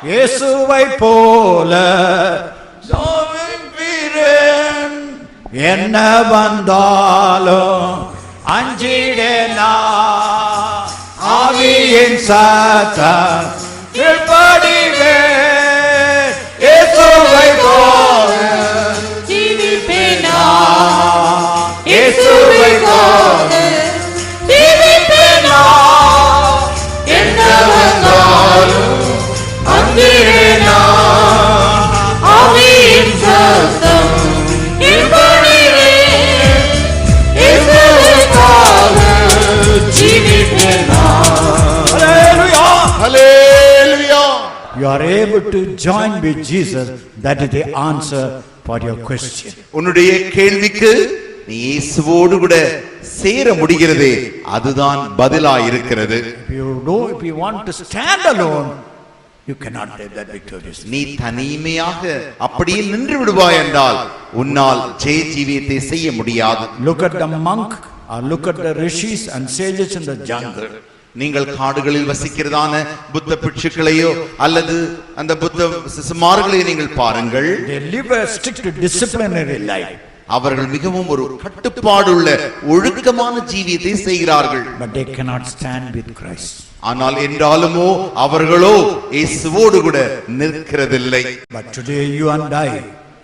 இயேசுவை போல ஜெபிக்கிறேன். என்ன வந்தாலும் அஞ்சிடேனா, ஆவியின் சத்தம் கீழ்ப்படிவேன். இயேசுவை போல ஜீவிப்பேனா, இயேசுவை போல ஜீவிப்பேனா. என்ன வந்தாலும் அஞ்சிடேனா, ஆவியின் சத்தம் கீழ்ப்படிவேன். இயேசுவை போல ஜீவிப்பேனா. Hallelujah. Hallelujah. You are able to join with Jesus. That is the answer for your question. உன்னுடைய கேள்விக்கு நீ இயேசுவோடு கூட சேர முடிகிறது, அதுதான் பதிலாய் இருக்கிறது. If you want to stand alone, you cannot live that victorious. நீ தனிமையாக அப்படியே நின்று விடுவாய் என்றால் உன்னால் ஜெய ஜீவியத்தை செய்ய முடியாது. Look at the monk or look at the rishis and sages in the jungle. நீங்கள் காடுகளில் வசிக்கிறதான புத்த பிட்சுக்களையோ அல்லது அந்த புத்த சிசுமார்களையோ நீங்கள் பாருங்கள். They live a strict disciplinary life. அவர்கள் மிகவும் ஒரு கட்டுப்பாடுள்ள ஒழுக்கமான ஜீவியத்தை செய்கிறார்கள். But they cannot stand with Christ. ஆனால் என்றாலுமோ அவர்களோ இயேசுவோடு கூட நிற்கிறதில்லை. But today you and I,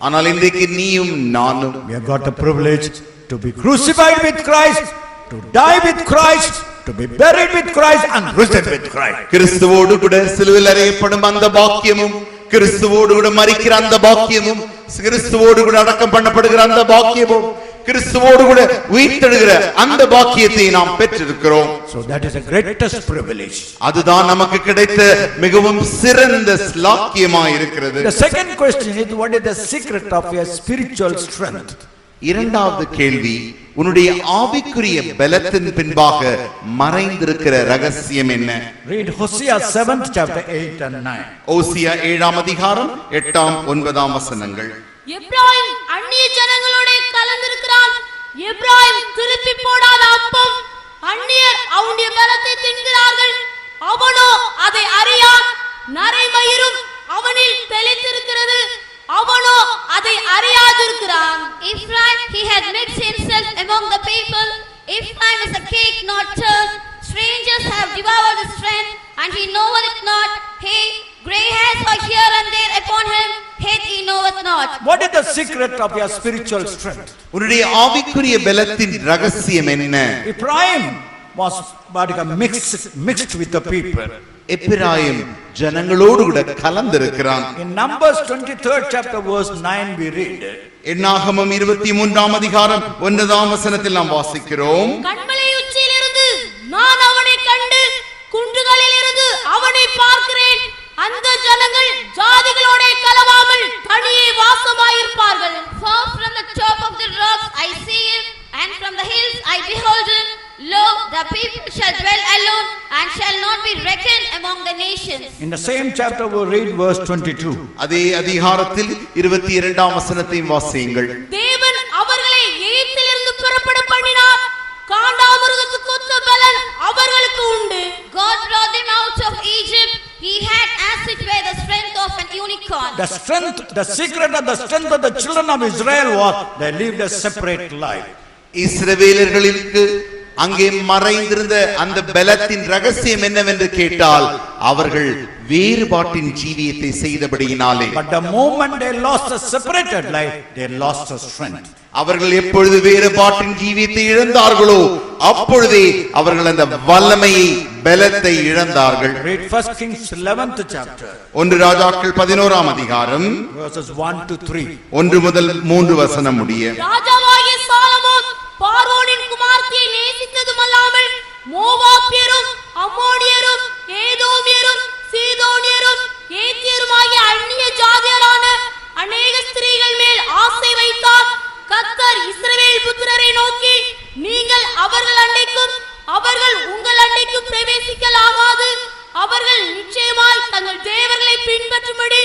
ஆனால் இன்றைக்கு நீயும் நானும், we have got the privilege to be crucified with Christ, to die with Christ, to be buried with Christ and risen with Christ. கிறிஸ்துவோடு கூட சிலுவையில் அறையப்படும் அந்த பாக்கியமும், கிறிஸ்துவோடு கூட மரிக்கிற அந்த பாக்கியமும், கிறிஸ்துவோடு கூட அடக்கம் பண்ணப்படுகிற அந்த பாக்கியமும், கிறிஸ்துவோடு கூட உயிர்த்தெழுகிற அந்த பாக்கியத்தை நாம் பெற்றிருக்கிறோம். So that is the greatest privilege. அதுதான் நமக்கு கிடைத்த மிகவும் சிறந்த ஸ்லாக்கியமாய் இருக்கிறது. The second question is, what is the secret of your spiritual strength? இரண்டாவது கேள்வி, உன்னுடைய ஆவிக்குரிய பலத்தின் பின்பாக மறைந்திருக்கிற ரகசியம் என்ன? Read Hosea 7th chapter 8 and 9. ஓசியா 7ஆம் அதிகாரம் 8ஆம் 9ஆம் வசனங்கள். எப்ராயிம் அந்நிய ஜனங்களோட கலந்திருக்கிறான். எப்ராயிம் திருப்பி போடாத அப்பம். அந்நியர் அவனுடைய பலத்தை தின்கிறார்கள், அவனோ அதை அறியான். நரைமயிரும் அவனில் தெளித்திருக்கிறது, அவனோ அதை அறியாதிருக்கிறான். Ephraim, he had mixed himself among the people. Ephraim is a cake not turned. Strangers have devoured his strength, and he knoweth it not. Hey, gray hairs are here and there upon him, yet he knoweth not. What is the secret of your spiritual strength? உன்னுடைய ஆவிக்குரிய பலத்தின் ரகசியம் என்ன? Ephraim was mixed with the people. Ephraim ஜனங்களோடு கூட கலந்திருக்கிறான். In Numbers 23rd chapter verse 9 we read. என்னாகமம் 23ஆம் அதிகாரம் 9ஆம் வசனத்தில் நாம் வாசிக்கிறோம். கண்மலை உச்சியிலிருந்து நான் அவனை கண்டு குன்றுகளிலிருந்து அவனை பார்க்கிறேன். அந்த ஜனங்கள் ஜாதிகளோட கலவாமல் தனியே வாசமாயிருப்பார்கள். For from the top of the rocks I see him, and from the hills I behold him. Lo, the people shall dwell alone and shall not be reckoned among the nations. In the same chapter we read verse 22. அதே அதிகாரத்தில் 22ஆம் வசனத்தை வாசியுங்கள். தேவன் அவர்களை எகிப்திலிருந்து புறப்பட பண்ணினார். காண்டாமிருகத்துக்கு ஒத்த பலன் அவர்களுக்கு உண்டு. God brought them out of Egypt. He had as it were the strength of an unicorn. The secret of the strength of the children of Israel was they lived a separate life. இஸ்ரவேலர்களுக்கு அங்கே மறைந்திருந்த அந்த பலத்தின் ரகசியம் என்னவென்று கேட்டால் அவர்கள் வேறுபாட்டின் ஜீவியத்தை செய்தபடியினாலே. But the moment they lost a separated life, they lost a strength. அவர்கள் எப்பொழுது வேறுபாட்டின் ஜீவியத்தை இழந்தார்களோ அப்பொழுதே அவர்கள் அந்த வல்லமையை பலத்தை இழந்தார்கள். Read 1 Kings 11th chapter. 1 ராஜாக்கள் 11ஆம் அதிகாரம் verses 1 to 3. 1 முதல் 3 வசனம் முடிய. ராஜாவாகிய சாலமோன் பார்வோனின் குமாரத்தியை நேசித்ததுமல்லாமல் மோவாபியரும் அம்மோனியரும் ஏதோமியரும் சீதோனியரும் ஏத்தியருமாகிய அந்நிய ஜாதியரான அநேக ஸ்திரீகள் மேல் ஆசை வைத்தார். கர்த்தர் இஸ்ரவேல் புத்திரரை நோக்கி, நீங்கள் அவர்கள் அண்டைக்கும் அவர்கள் உங்கள் அண்டைக்கும் பிரவேசிக்கலாகாது. அவர்கள் நிச்சயமாய் தங்கள் தேவர்களை பின்பற்றும்படி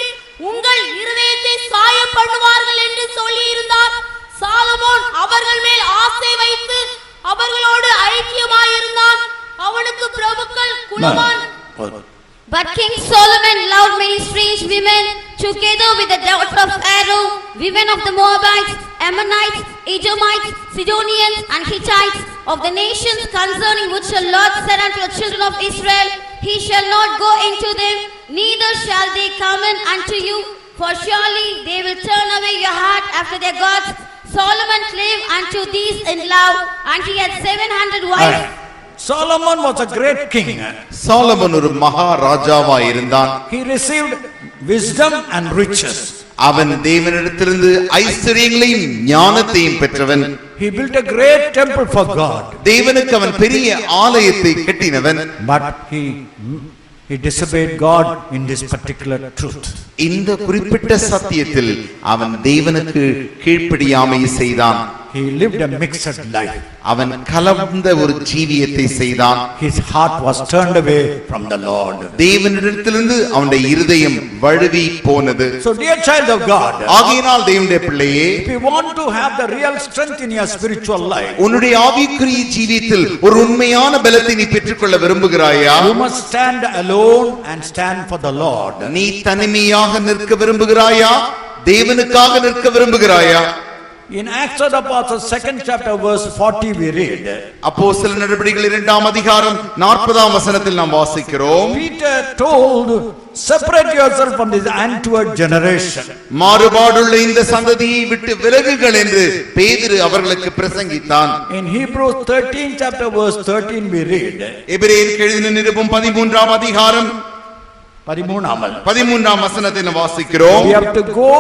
உங்கள் இருதயத்தை சாய பண்ணுவார்கள் என்று சொல்லி இருந்தார். சாலமோன் அவர்கள் மேல் ஆசை வைத்து அவர்களோடு ஐக்கியமாயிருந்தான். அவனுக்கு பிரபுக்கள் குலவான். But King Solomon loved many strange women, together with the daughter of Pharaoh, women of the Moabites, Ammonites, Edomites, Sidonians, and Hittites, of the nations concerning which the Lord said unto the children of Israel, He shall not go into them, neither shall they come in unto you, for surely they will turn away your heart after their gods. Solomon clave unto these in love, and he had 700 wives. Solomon was a great king. Solomon ஒரு மகாராஜாவாய் இருந்தான். He received wisdom and riches. அவன் தேவனிடத்திலிருந்து ஐஸ்வரியங்களையும் ஞானத்தையும் பெற்றவன். He built a great temple for God. தேவனுக்கு அவன் பெரிய ஆலயத்தை கட்டினவன். But he disobeyed God in this particular truth. இந்த குறிப்பிட்ட சத்தியத்தில் அவன் தேவனுக்கு கீழ்ப்படியாமை செய்தான். He lived a mixed life. அவன் கலந்த ஒரு ஜீவியத்தை செய்தான். His heart was turned away from the Lord. தேவனிடத்திலிருந்து அவனுடைய இருதயம் வழுவி போனது. So dear child of God, ஆகையினால் தேவனுடைய பிள்ளையே, if you want to have the real strength in your spiritual life, உன்னுடைய ஆவிக்குரிய ஜீவியத்தில் ஒரு உண்மையான பலத்தை நீ பெற்றுக்கொள்ள விரும்புகிறாயா? you must stand alone and stand for the Lord. நீ தனிமையாக நிற்க விரும்புகிறாயா? தேவனுக்காக நிற்க விரும்புகிறாயா? In Acts of the Apostles 2nd chapter verse 40 we read, அப்போஸ்தலர் நடபடிகள் 2ஆம் அதிகாரம் 40ஆம் வசனத்தில் நாம் வாசிக்கிறோம். Peter told, separate yourself from this untoward generation. மாறுபாடுள்ள இந்த சந்ததியை விட்டு விலகுங்கள் என்று பேதுரு அவர்களுக்கு பிரசங்கித்தான். In Hebrews 13th chapter verse 13 we read, எபிரேயருக்கு எழுதின நிருபம் 13ஆம் அதிகாரம் 13ஆம் வசனத்தை நாம் வாசிக்கிறோம். we have to go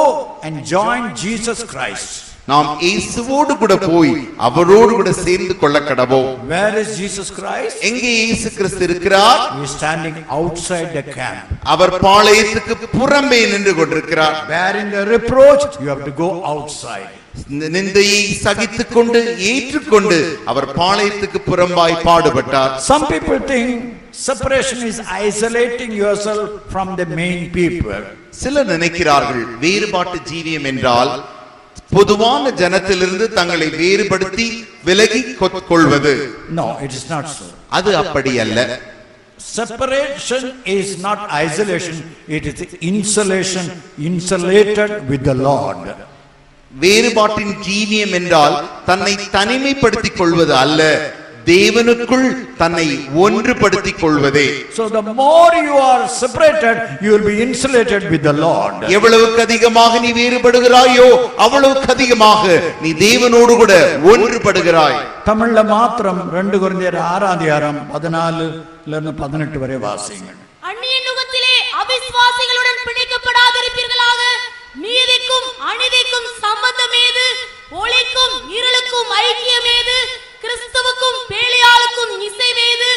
and join Jesus Christ. நாம் இயேசுவோடு கூட போய் அவரோடு கூட சேர்ந்து கொள்ள கடவோம். Where is Jesus Christ? எங்கே இயேசு கிறிஸ்து இருக்கிறார்? He is standing outside the camp. அவர் பாளையத்துக்கு புறம்பே நின்று கொண்டிருக்கிறார். Bearing the reproach, you have to go outside. நிந்தையை சகித்துக் கொண்டு ஏற்றுக்கொண்டு அவர் பாளையத்துக்கு புறம்பாய் பாடுபட்டார். Some people think separation is isolating yourself from the main people. சிலர் நினைக்கிறார்கள் வேறுபாட்டு ஜீவியம் என்றால் பொதுவான ஜனத்திலிருந்து தங்களை வேறுபடுத்தி விலகி கொள்வது. No, it is not so. அது அப்படி அல்ல. Separation is not isolation, it is insulation, insulated with the Lord. வேறுபாட்டின் ஜீவியம் என்றால் தன்னை தனிமைப்படுத்திக் கொள்வது அல்ல, தேவனுக்குள் தன்னை ஒன்றுபடுத்திக் கொள்வதே. So the more you are separated, you will be insulated with the Lord. எவ்வளவுக்கு அதிகமாக நீ வேறுபடுகிறாயோ அவ்வளவுக்கு அதிகமாக நீ தேவனோடு கூட ஒன்றுபடுகிறாய். தமிழ்ல மாத்திரம் 2 கொரிந்தியர் 6ஆம் அதிகாரம் 14 இருந்து 18 வரை வாசிங்க. அந்நிய நுகத்திலே அவிசுவாசிகளுடன் பிணைக்கப்படாதிருப்பீர்களாக. நீதிக்கும் அநீதிக்கும் சம்பந்தம் ஏது? ஒளிக்கும் இருளுக்கும் ஐக்கியம் ஏது? கிறிஸ்துவுக்கும் பேலியாளுக்கும் இசைவேது?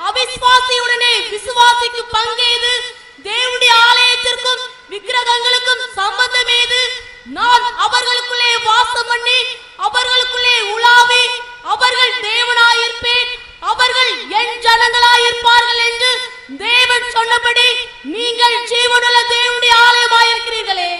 அவிசுவாசியுடனே விசுவாசிக்கு பங்கேது? தேவனுடைய ஆலயத்திற்கும் விக்கிரகங்களுக்கும் சம்பந்தம் ஏது? நான் அவர்களுக்குள்ளே வாசம் பண்ணி அவர்களுக்குள்ளே உலாவி அவர்கள் தேவனாயிருப்பேன், அவர்கள் என் ஜனங்களாயிருப்பார்கள் என்று தேவன் சொன்னபடி நீங்கள் ஜீவனுள்ள தேவனுடைய ஆலயமாயிருக்கிறீர்களே.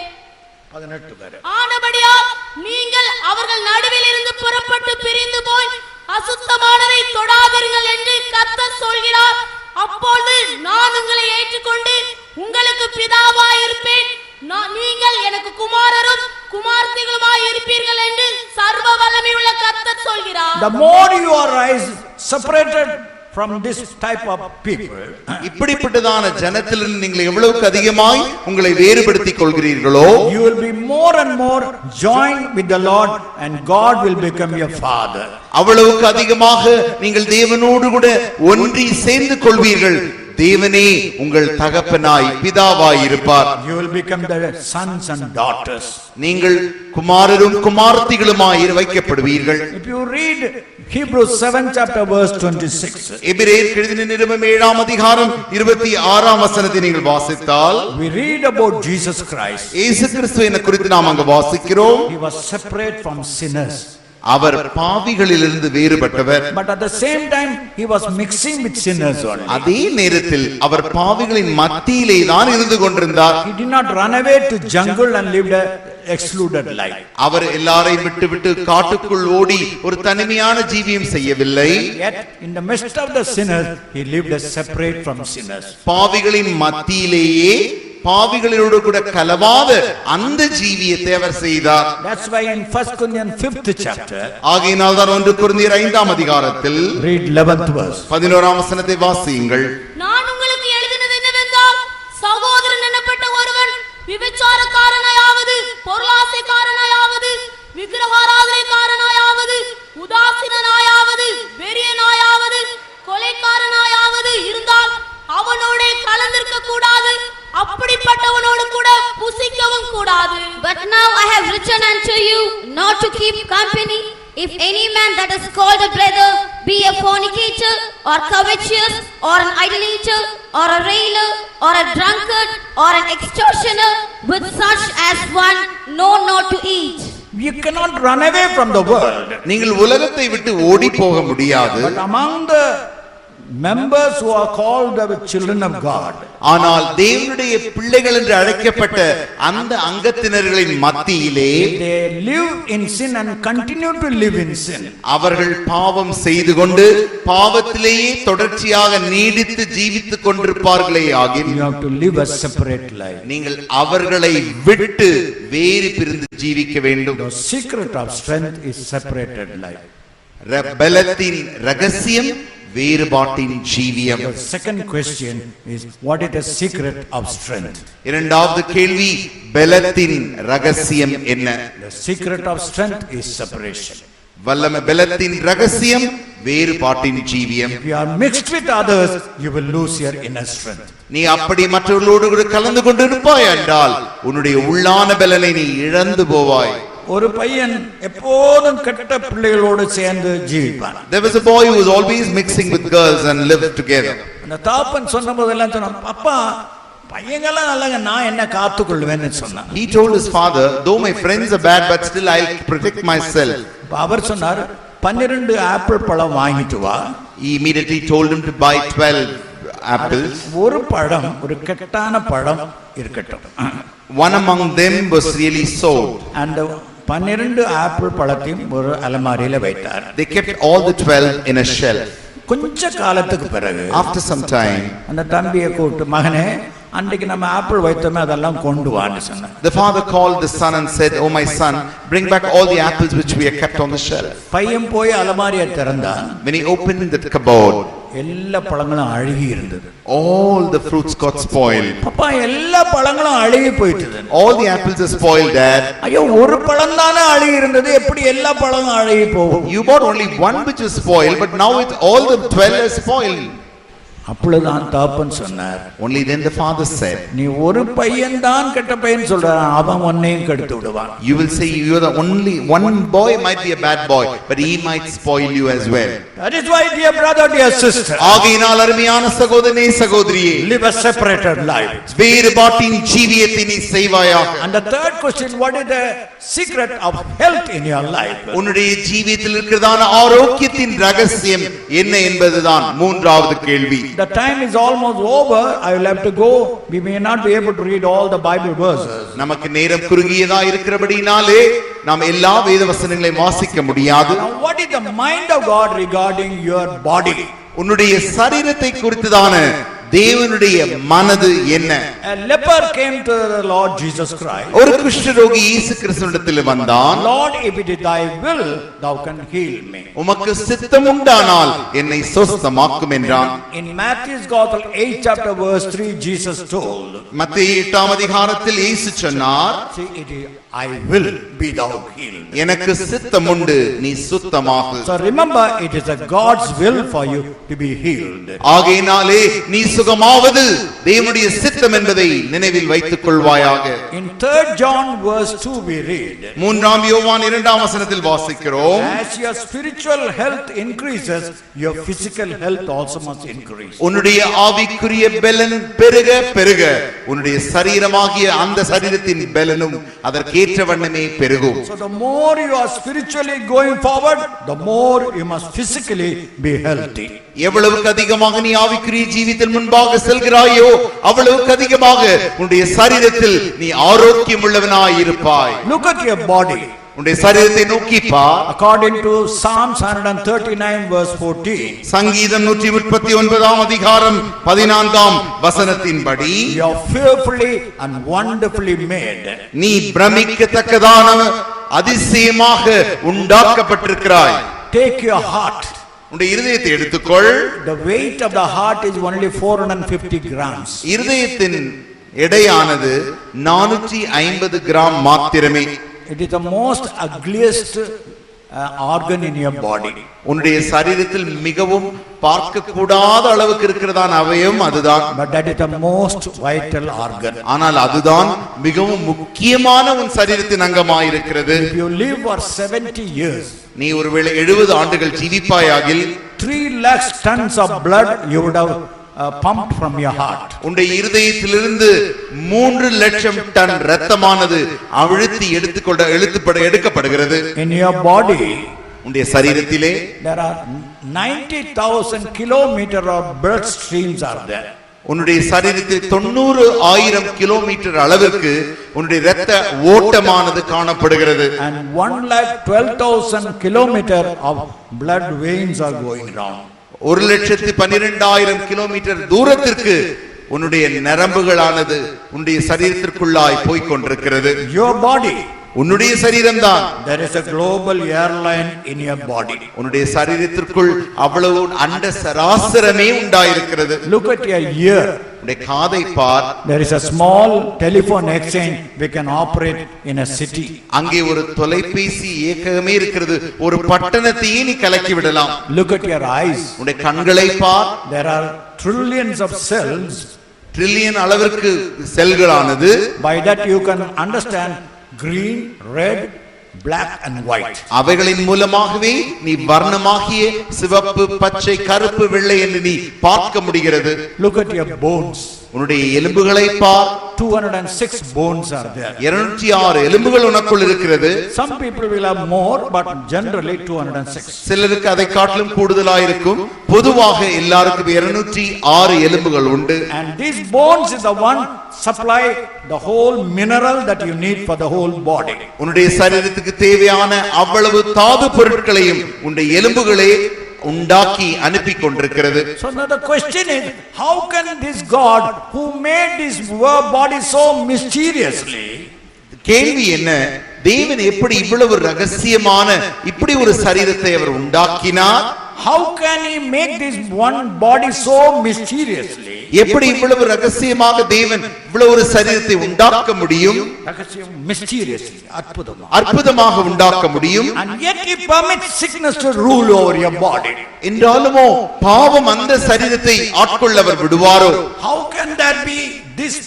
18 வரை. ஆனபடியால் நீங்கள் அவர்கள் நடுவில் இருந்து புறப்பட்டு பிரிந்து போய் அசுத்தமானதை தொடாதீர்கள் என்று கர்த்தர் சொல்கிறார். அப்பொழுது நான் உங்களை ஏற்றுக்கொண்டு உங்களுக்கு பிதாவாய் இருப்பேன், நீங்கள் எனக்கு குமாரரும் குமார்த்திகளுமாய் இருப்பீர்கள் என்று சர்வ வல்லமையுள்ள கர்த்தர் சொல்கிறார். The more you are separated from this type of people, இப்படிப்பட்டதான ஜனத்திலிருந்து நீங்கள் எவ்வளவுக்கு அதிகமாய் உங்களை வேறுபடுத்திக் கொள்கிறீர்களோ, you will be more and more joined with the Lord and God will become your father. அவ்வளவுக்கு அதிகமாக நீங்கள் தேவனோடு கூட ஒன்றி சேர்ந்து கொள்வீர்கள். தேவனே உங்கள் தகப்பனாய் பிதாவாய் இருப்பார். You will become the sons and daughters. நீங்கள் குமாரரும் குமார்த்திகளுமாய் வைக்கப்படுவீர்கள். If you read Hebrews 7th chapter verse 26, எபிரேயருக்கு எழுதின நிருபம் 7ஆம் அதிகாரம் 26ஆம் வசனத்தை நீங்கள் வாசித்தால், we read about Jesus Christ. இயேசு கிறிஸ்துவை குறித்து நாம் அங்கு வாசிக்கிறோம். He was separate from sinners. Our பாவிகளிலிருந்து வேறுபட்டவர். But at the same time he was mixing with sinners only. அதே நேரத்தில் அவர் பாவிகளின் மத்தியிலே தான் இருந்து கொண்டிருந்தார். He did not run away to jungle and lived a excluded life. அவர் எல்லாரையும் விட்டு காட்டுக்குள் ஓடி ஒரு தனிமையான ஜீவியம் செய்யவில்லை. Yet in the midst of the sinners he lived as separate from sinners. பாவிகளின் மத்தியிலேயே பாவிகளோடு கூட கலவாத அந்த ஜீவியத்தை அவர் செய்தார். That's why in 1 Corinthians 5th chapter, ஆகையினால் தான் 1 கொரிந்தியர் 5ஆம் அதிகாரத்தில் read 11th verse. 11ஆம் வசனத்தை வாசியுங்கள். நான் உங்களுக்கு எழுதினது என்னவென்றால், சகோதரன் எனப்பட்ட ஒருவன் விபச்சாரக்காரனாயாவது, பொருளாசைக்காரனாயாவது, விக்கிரகாராதனைக்காரனாயாவது, உதாசீனாயாவது, வெறியனாயாவது, கொலைக்காரனாயாவது இருந்தால் அவனோட கலந்திருக்க கூடாது, அப்படிப்பட்டவனோடு கூட புசிக்கவும் கூடாது. But now I have written unto you not to keep company, if any man that is called a brother be a fornicator, or covetous, or an idolater, or a railer, or a drunkard, or an extortioner, with such as one know not to eat. You cannot run away from the world. நீங்கள் உலகத்தை விட்டு ஓடி போக முடியாது. But among the members who are called the children of God, ஆனால் தேவனுடைய பிள்ளைகள் என்று அழைக்கப்பட்ட அந்த அங்கத்தினர்களின் மத்தியிலே they live in sin and continue to live in sin. அவர்கள் பாவம் செய்து கொண்டு பாவத்திலேயே தொடர்ச்சியாக நீடித்து ஜீவித்துக் கொண்டிருப்பார்களே ஆகில் You have to live a separate life. நீங்கள் அவர்களை விட்டு வேறு பிரிந்து ஜீவிக்க வேண்டும். The secret of strength is separated life. பலத்தின் ரகசியம் வேறுபாட்டின் ஜீவியம். The second question is, what is the secret of strength? இரண்டாவது கேள்வி, பலத்தின் ரகசியம் என்ன? The secret of strength is separation. வல்லமை பலத்தின் ரகசியம் வேறுபாட்டின் ஜீவியம். If you are mixed with others, you will lose your inner strength. நீ அப்படி மற்றவர்களோடு கூட கலந்து கொண்டு இருப்பாய் என்றால் உன்னுடைய உள்ளான பலனை நீ இழந்து போவாய். ஒரு பையன் எப்போதும் கெட்ட பிள்ளைகளோடு சேர்ந்து ஜீவிப்பான். There was a boy who was always mixing with girls and lived together. அந்த தாப்பன் சொன்னபோதெல்லாம் சொன்னான், அப்பா பையங்கெல்லாம் நல்லங்க, நான் என்ன காத்துக்கொள்வேன்னு சொன்னான். He told his father, though my friends are bad, but still I'll protect myself. அவர் சொன்னார், 12 ஆப்பிள் பழம் வாங்கிட்டு வா. He immediately told him to buy 12 apples. ஒரு பழம், ஒரு கெட்டான பழம் இருக்கட்டும். One among them was really sold. அந்த 12 ஆப்பிள் பழத்தையும் ஒரு அலமாரியில வைத்தார். They kept all the 12 in a shelf. கொஞ்ச காலத்துக்கு பிறகு After some time, அந்த தம்பியை கூப்பிட்டு, மகனே அன்றைக்கு நம்ம ஆப்பிள் வைத்தோமே அதெல்லாம் கொண்டு வான்னு சொன்னார். the father called the son and said, "Oh my son, bring back all the apples which we have kept on the shelf." பையன் போய் அலமாரியை திறந்தான். When he opened the cupboard, எல்லா பழங்களும் அழுகி இருந்தது. all the fruits got spoiled. அப்பா எல்லா பழங்களும் அழுகி போயிட்டது. All the apples are spoiled, Dad. ஐயோ, ஒரு பழம் தானே அழுகி இருந்தது, எப்படி எல்லா பழமும் அழுகி போகும்? You bought only one which was spoiled, but now it's all the 12 are spoiled. அப்பொழுதுதான் தாப்பன் சொன்னார், Only then the father said, நீ ஒரு பையன் தான் கெட்ட பையன் சொல்றான், அவன் உன்னையும் கெடுத்து விடுவான். you will say you are the only one boy might be a bad boy, but he might spoil you as well. That is why, dear brother, dear sister, ஆகையினால் அருமையான சகோதரனே சகோதரியே, live a separated life. வேறுபாட்டின் ஜீவியத்தை நீ செய்வாயாக. And the third question, what is the secret of health in your life? உன்னுடைய ஜீவியத்தில் இருக்கிறதான ஆரோக்கியத்தின் ரகசியம் என்ன என்பதுதான் மூன்றாவது கேள்வி. The time is almost over. I will have to go. We may not be able to read all the Bible verses. நமக்கு நேரம் குறுகியதா இருக்கிறபடினாலே நாம் எல்லா வேத வசனங்களையும் வாசிக்க முடியாது. Now, what is the mind of God regarding your body? உன்னுடைய சரீரத்தை குறித்துதான தேவனுடைய மனது என்ன? A leper came to the Lord Jesus Christ. ஒரு குஷ்டரோகி இயேசு கிறிஸ்துவிடத்தில் வந்தான். Lord, if it is thy will, thou can heal me. உமக்கு சித்தம் உண்டானால் என்னை சொஸ்தமாக்கும் என்றான். In Matthew's Gospel 8th chapter verse 3, Jesus told, மத்தேயு 8ஆம் அதிகாரத்தில் இயேசு சொன்னார், see, it is, I will be thou healed. எனக்கு சித்தம் உண்டு, நீ சுத்தமாகு. So remember, it is a God's will for you to be healed. ஆகையினாலே நீ சுகமாவது தேவனுடைய சித்தம் என்பதை நினைவில் வைத்துக் கொள்வாயாக. In 3rd John verse 2 we read, 3ஆம் யோவான் 2ஆம் வசனத்தில் வாசிக்கிறோம், as your spiritual health increases, your physical health also must increase. உன்னுடைய ஆவிக்குரிய பலன் பெருக பெருக உன்னுடைய சரீரமாகிய அந்த சரீரத்தின் பலனும் அதற்கேற்ற வண்ணமே பெருகும். So the more you are spiritually going forward, the more you must physically be healthy. எவ்வளவுக்கு அதிகமாக நீ ஆவிக்குரிய ஜீவிதத்தில் முன்பாக செல்கிறாயோ அவ்வளவுக்கு அதிகமாக உன்னுடைய சரீரத்தில் நீ ஆரோக்கியம் உள்ளவனாய் இருப்பாய். Look at your body. உன்னுடைய சரீரத்தை நோக்கி பார். According to Psalms 139 verse 14. சங்கீதம் 139 அதிகாரம் 14 வசனத்தின்படி, You are fearfully and wonderfully made. நீ பிரமிக்கத்தக்கதான அதிசயமாக உண்டாக்கப்பட்டிருக்கிறாய். Take your heart. உன்னுடைய இருதயத்தை எடுத்துக்கொள். The weight of the heart is only 450 grams. இருதயத்தின் எடையானது 450 கிராம் மாத்திரமே. It is the most ugliest organ in your body. உன்னுடைய சரீரத்தில் மிகவும் பார்க்க கூடாத அளவுக்கு இருக்கிறதான அவயம் அதுதான். But that is the most vital organ. ஆனால் அதுதான் மிகவும் முக்கியமான உன் சரீரத்தின் அங்கமாயிருக்கிறது. If you live for 70 years, நீ ஒருவேளை 70 ஆண்டுகள் ஜீவிப்பாயாகில் 3 lakh tons of blood you would have pumped from your heart. உன்னுடைய இருதயத்திலிருந்து 3 லட்சம் டன் இரத்தமானது அவிழ்த்தி எடுக்கப்படுகிறது. In your body, உன்னுடைய சரீரத்திலே there are 90,000 kilometers of blood streams are there. உன்னுடைய சரீரத்தில் 90,000 கிலோமீட்டர் அளவிற்கு உன்னுடைய இரத்த ஓட்டமானது காணப்படுகிறது. And 1,12,000 kilometers of blood veins are going down. 1,12,000 kilometre தூரத்திற்கு உன்னுடைய நரம்புகளானது உன்னுடைய சரீரத்திற்குள்ளாய் போய்க் கொண்டிருக்கிறது. Your body, உன்னுடைய சரீரம்தான். there is a global airline in your body. உன்னுடைய சரீரத்திற்குள் அவ்வளவு அண்ட சராசரமே உண்டாயிருக்கிறது. Look at your ear. உன்னுடைய காதை பார். There is a small telephone exchange we can operate in a city. அங்கே ஒரு தொலைபேசி இயக்கமே இருக்கிறது. ஒரு பட்டணத்தையே நீ கலக்கி விடலாம். Look at your eyes. உன்னுடைய கண்களை பார். There are trillions of cells. Trillion அளவிற்கு செல்களானது. By that you can understand green, red, black and white. அவைகளின் மூலமாகவே நீ வர்ணமாகிய சிவப்பு, பச்சை, கருப்பு, வெள்ளை என்று நீ பார்க்க முடிகிறது. Look at your bones. உன்னுடைய எலும்புகளை பார். 206 bones are there. 206 எலும்புகள் உனக்குள் இருக்கிறது. Some people will have more, but generally 206. சிலருக்கு அதை காட்டிலும் கூடுதலாயிருக்கும். பொதுவாக எல்லாருக்கும் 206 எலும்புகள் உண்டு. And these bones is the one supply the whole mineral that you need for the whole body. உன்னுடைய சரீரத்துக்கு தேவையான அவ்வளவு தாது பொருட்களையும் உன்னுடைய எலும்புகளே உண்டாக்கி அனுப்பி கொண்டிருக்கிறது. So now the question is, how can this God who made this body so mysteriously, கேள்வி என்ன? தேவன் எப்படி இவ்வளவு ரகசியமான இப்படி ஒரு சரீரத்தை அவர் உண்டாக்கினார்? how can he make this one body so mysteriously? எப்படி இவ்வளவு ரகசியமாக தேவன் இவ்வளவு ஒரு சரீரத்தை உண்டாக்க முடியும்? mysteriously, அற்புதமாக உண்டாக்க முடியும். and yet he permits sickness to rule over your body. என்றாலுமோ பாவம் அந்த சரீரத்தை ஆட்கொள்ள அவர் விடுவாரோ? How can that be? This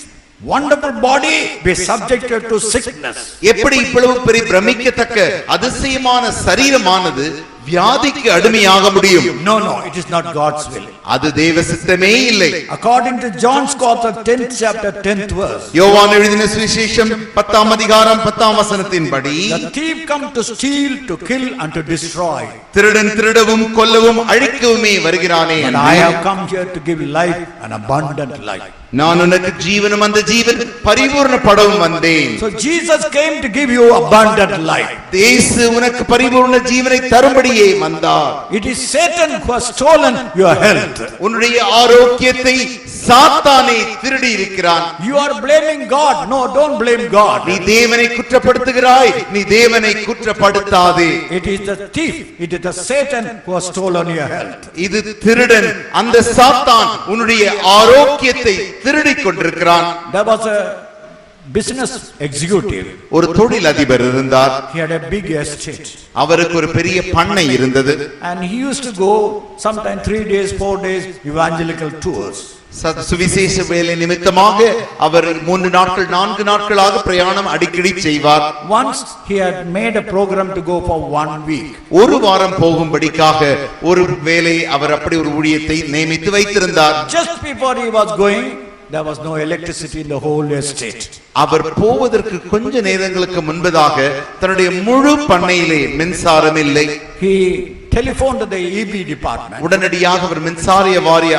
wonderful body be subjected to sickness? எப்படி இவ்வளவு பெரிய பிரமிக்கத்தக்க அதிசயமான சரீரமானது வியாதிக்கு அடிமையாக முடியும்? No, it is not God's will. அது தேவ சித்தமே இல்லை. According to John's Gospel 10th chapter 10th verse, யோவான் எழுதின சுவிசேஷம் 10ஆம் அதிகாரம் 10ஆம் வசனத்தின்படி, the thief come to steal, to kill and to destroy. திருடன் திருடவும் கொல்லவும் அழிக்கவுமே வருகிறானே. And I have come here to give life, an abundant life. நான் உனக்கு ஜீவனும் அந்த ஜீவன் பரிபூர்ணப்படவும் வந்தேன். So Jesus came to give you abundant life. இயேசு உனக்கு பரிபூர்ண ஜீவனை தரும்படியே வந்தார். It is Satan who has stolen your health. உன்னுடைய ஆரோக்கியத்தை சாத்தானே திருடி இருக்கிறான். You are blaming God. No, don't blame God. நீ தேவனை குற்றப்படுத்துகிறாய். நீ தேவனை குற்றப்படுத்தாதே. It is the thief, it is the Satan who has stolen your health. இது திருடன், அந்த சாத்தான் உன்னுடைய ஆரோக்கியத்தை திருடிக் கொண்டிருக்கிறான். There was a business executive. ஒரு தொழில் அதிபர் இருந்தார். He had a big estate. அவருக்கு ஒரு பெரிய பண்ணை இருந்தது. And he used to go sometime 3 days, 4 days evangelical tours. சுவிசேஷ வேலை நிமித்தமாக அவர் 3 நாட்கள் 4 நாட்களாக பிரயாணம் அடிக்கடி செய்வார். Once he had made a program to go for 1 week. ஒரு வாரம் போகும்படிக்காக ஒரு வேலை அவர் அப்படி ஒரு ஊழியத்தை நியமித்து வைத்திருந்தார். Just before he was going, there was no electricity in the whole estate. அவர் போவதற்கு கொஞ்ச நேரங்களுக்கு முன்பதாக தன்னுடைய முழு பண்ணையிலே மின்சாரம் இல்லை. He telephoned to the EB department. உடனடியாக அவர் மின்சார வாரிய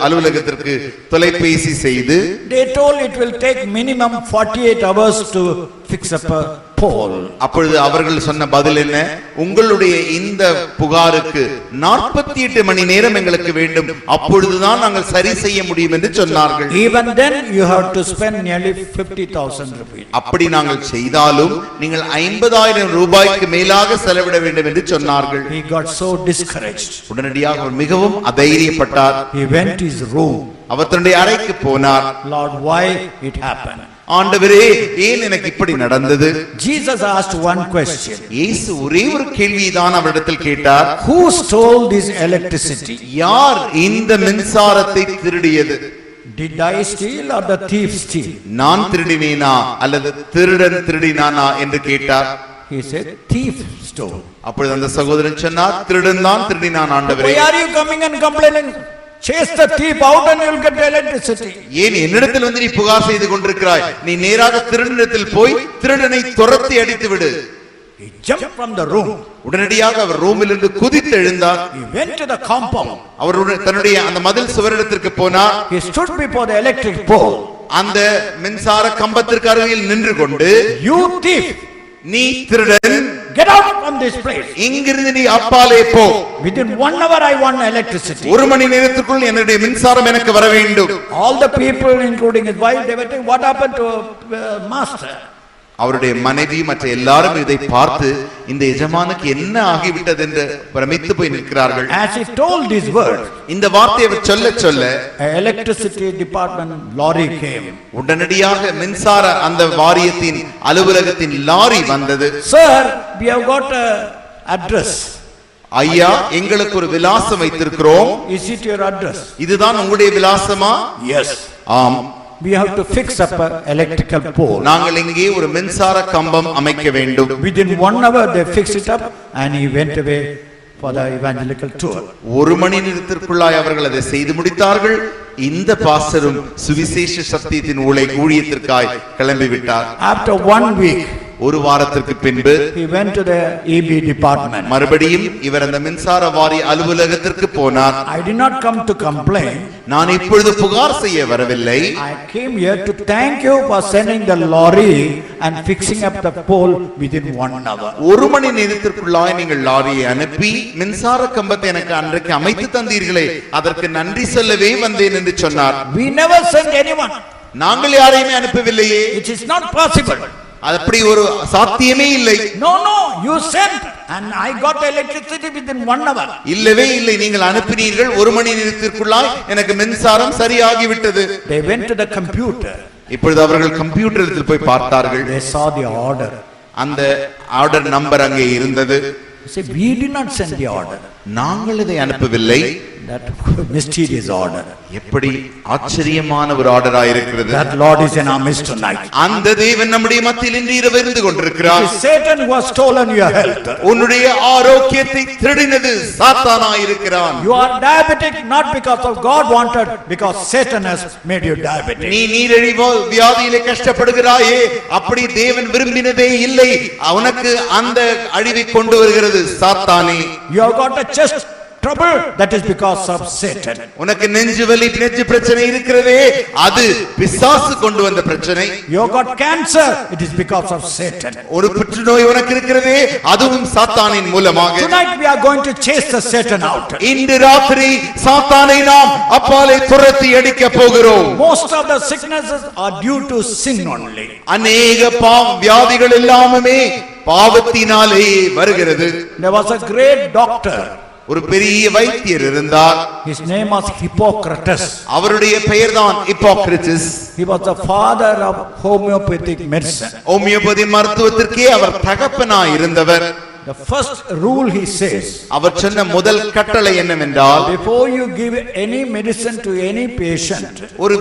அலுவலகத்திற்கு தொலைபேசி செய்து, They told it will take minimum 48 hours to fix up a pole. அப்பொழுது அவர்கள் சொன்ன பதில் என்ன? உங்களுடைய இந்த புகாருக்கு 48 மணி நேரம் எங்களுக்கு வேண்டும், அப்பொழுதுதான் நாங்கள் சரி செய்ய முடியும் என்று சொன்னார்கள். Even then you have to spend nearly 50,000 rupees. அப்படி நாங்கள் செய்தாலும் நீங்கள் 50,000 ரூபாய்க்கு மேலாக செலவிட வேண்டும் என்று சொன்னார்கள். He got so discouraged. உடனடியாக அவர் மிகவும் அதைரியப்பட்டார். He went his room. அவர் தன்னுடைய அறைக்கு போனார். Lord, why it happened? ஆண்டவரே, ஏன் எனக்கு இப்படி நடந்தது? Jesus asked one question. இயேசு ஒரே ஒரு கேள்வியை தான் அவரிடத்தில் கேட்டார். Who stole this electricity? யார் இந்த மின்சாரத்தை திருடியது? Did I steal or the thief steal? நான் திருடினேனா அல்லது திருடன் திருடினானா என்று கேட்டார். He said, thief stole. அப்பொழுது அந்த சகோதரன் சொன்னார், திருடன் தான் திருடினான் ஆண்டவரே. Why are you coming and complaining? Chase the thief out and you will get the electricity. ஏன் என்னிடத்தில் வந்து நீ புகார் செய்து கொண்டிருக்கிறாய்? நீ நேராக திருடனிடத்தில் போய் திருடனை துரத்தி அடித்து விடு. He jumped from the room. உடனடியாக அவர் ரூமிலிருந்து குதித்து எழுந்தார். He went to the compound. அவர் தன்னுடைய அந்த மதில் சுவரிடத்திற்கு போனார். He stood before the electric pole. அந்த மின்சார கம்பத்திற்கு அருகில் நின்று கொண்டு, You thief, நீ திருடன், get out from this place. இங்கிருந்து நீ அப்பாலே போ. Within 1 hour I want electricity. ஒரு மணி நேரத்துக்குள் என்னுடைய மின்சாரம் எனக்கு வர வேண்டும். All the people including his wife, they were saying, what happened to master? அவருடைய மனைவி மற்ற எல்லாரும் இதை பார்த்து இந்த எஜமானுக்கு என்ன ஆகிவிட்டது என்று பிரமித்து போய் நிற்கிறார்கள். As he told these words, இந்த வார்த்தையை அவர் சொல்ல சொல்ல electricity department lorry came. உடனடியாக மின்சார அந்த வாரியத்தின் அலுவலகத்தின் லாரி வந்தது. Sir, we have got a address. ஐயா, எங்களுக்கு ஒரு விலாசம் வைத்திருக்கிறோம். Is it your address? இதுதான் உங்களுடைய விலாசமா? Yes. ஆம். We have to fix up an electrical pole. நாங்கள் இங்கே ஒரு மின்சார கம்பம் அமைக்க வேண்டும். Within 1 hour they fixed it up and he went away for the evangelical tour. ஒரு மணி நேரத்திற்குள்ளாய் அவர்கள் அதை செய்து முடித்தார்கள். இந்த பாஸ்டரும் சுவிசேஷ சத்தியத்தின் ஊழியத்திற்காய் கிளம்பி விட்டார். After 1 week, ஒரு வாரத்திற்கு பின்பு he went to the EB department. மறுபடியும் இவர் அந்த மின்சார வாரிய அலுவலகத்திற்கு போனார். I did not come to complain. நான் இப்பொழுது புகார் செய்ய வரவில்லை. I came here to thank you for sending the lorry and fixing up the pole within 1 hour. ஒரு மணி நேரத்திற்குள்ளாய் நீங்கள் லாரியை அனுப்பி மின்சார கம்பத்தை எனக்கு அன்றைக்கு அமைத்து தந்தீர்களே, அதற்கு நன்றி சொல்லவே வந்தேன் என்று சொன்னார். We never sent anyone. நாங்கள் யாரையுமே அனுப்பவில்லையே. It is not possible. அப்படி ஒரு சாத்தியமே இல்லை. No, you sent and I got electricity within 1 hour. இல்லவே இல்லை, நீங்கள் அனுப்பினீர்கள், ஒரு மணி நேரத்திற்குள்ளாய் எனக்கு மின்சாரம் சரியாகிவிட்டது. They went to the computer. இப்பொழுது அவர்கள் கம்ப்யூட்டரில் போய் பார்த்தார்கள். They saw the order. அந்த ஆர்டர் நம்பர் அங்கே இருந்தது. They said, we did not send the order. நாங்கள் இதை அனுப்பவில்லை. That mysterious order. எப்படி ஆச்சரியமான ஒரு ஆர்டரா இருக்கிறது. That Lord is in our midst tonight. அந்த தேவன் நம்முடைய மத்தியில் இன்று இரவு இருந்து கொண்டிருக்கிறார். It is Satan who has stolen your health. உன்னுடைய ஆரோக்கியத்தை திருடினது சாத்தானாய் இருக்கிறான். You are diabetic not because of God wanted, because Satan has made you diabetic. நீ நீரிழிவு வியாதியிலே கஷ்டப்படுகிறாயே, அப்படி தேவன் விரும்பினதே இல்லை, அவனுக்கு அந்த அழிவை கொண்டு வருகிறது சாத்தானே. You have got a chest trouble, that is because of Satan. உனக்கு நெஞ்சு வலி நெஞ்சு பிரச்சனை இருக்கிறதே, அது பிசாசு கொண்டு வந்த பிரச்சனை. You have got cancer, it is because of Satan. ஒரு புற்றுநோய் உனக்கு இருக்கிறதே, அதுவும் சாத்தானின் மூலமாக. Tonight we are going to chase the Satan out. இன்று ராத்திரி சாத்தானை நாம் அப்பாலே துரத்தி அடிக்க போகிறோம். Most of the sicknesses are due to sin only. அநேக வியாதிகள் எல்லாமே பாவத்தினாலே வருகிறது. There was a great doctor. ஒரு பெரிய வைத்தியர் இருந்தார். His name was Hippocrates. அவருடைய பெயர்தான் Hippocrates. He was the father of homeopathic medicine. Homeopathy மருத்துவத்திற்கே அவர் தகப்பனாய் இருந்தவர். The first rule he says, அவர் சொன்ன முதல் கட்டளை என்னவென்றால், before you give any medicine to any patient, ஒரு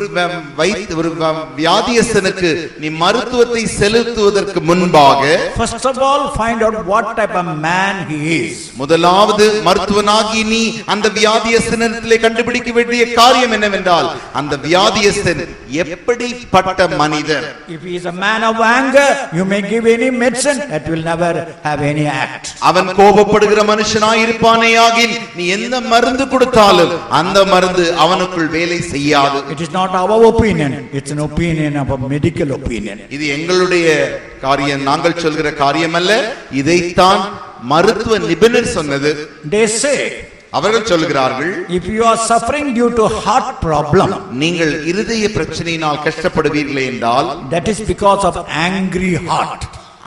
வியாதியஸ்தனுக்கு நீ மருத்துவத்தை செலுத்துவதற்கு முன்பாக first of all find out what type of man he is. முதலாவது மருத்துவனாகி நீ அந்த வியாதியஸ்தனிடத்திலே கண்டுபிடிக்க வேண்டிய காரியம் என்னவென்றால், அந்த வியாதியஸ்தன் எப்படிப்பட்ட மனிதன். If he is a man of anger, you may give any medicine, that will never have any action. at. அவன் கோபப்படுகிற மனுஷனாய் இருப்பானேயாகில் நீ எந்த மருந்து கொடுத்தாலும் அந்த மருந்து அவனுக்குள் வேலை செய்யாது. It is not our opinion, it's an opinion of a medical opinion. இது எங்களுடைய காரியம், நாங்கள் சொல்கிற காரியம் அல்ல, இதைத்தான் மருத்துவ நிபுணர் சொன்னது. They say, அவர்கள் சொல்கிறார்கள், if you are suffering due to heart problem, நீங்கள் இருதய பிரச்சனையினால் கஷ்டப்படுவீர்களே என்றால், that is because of angry heart.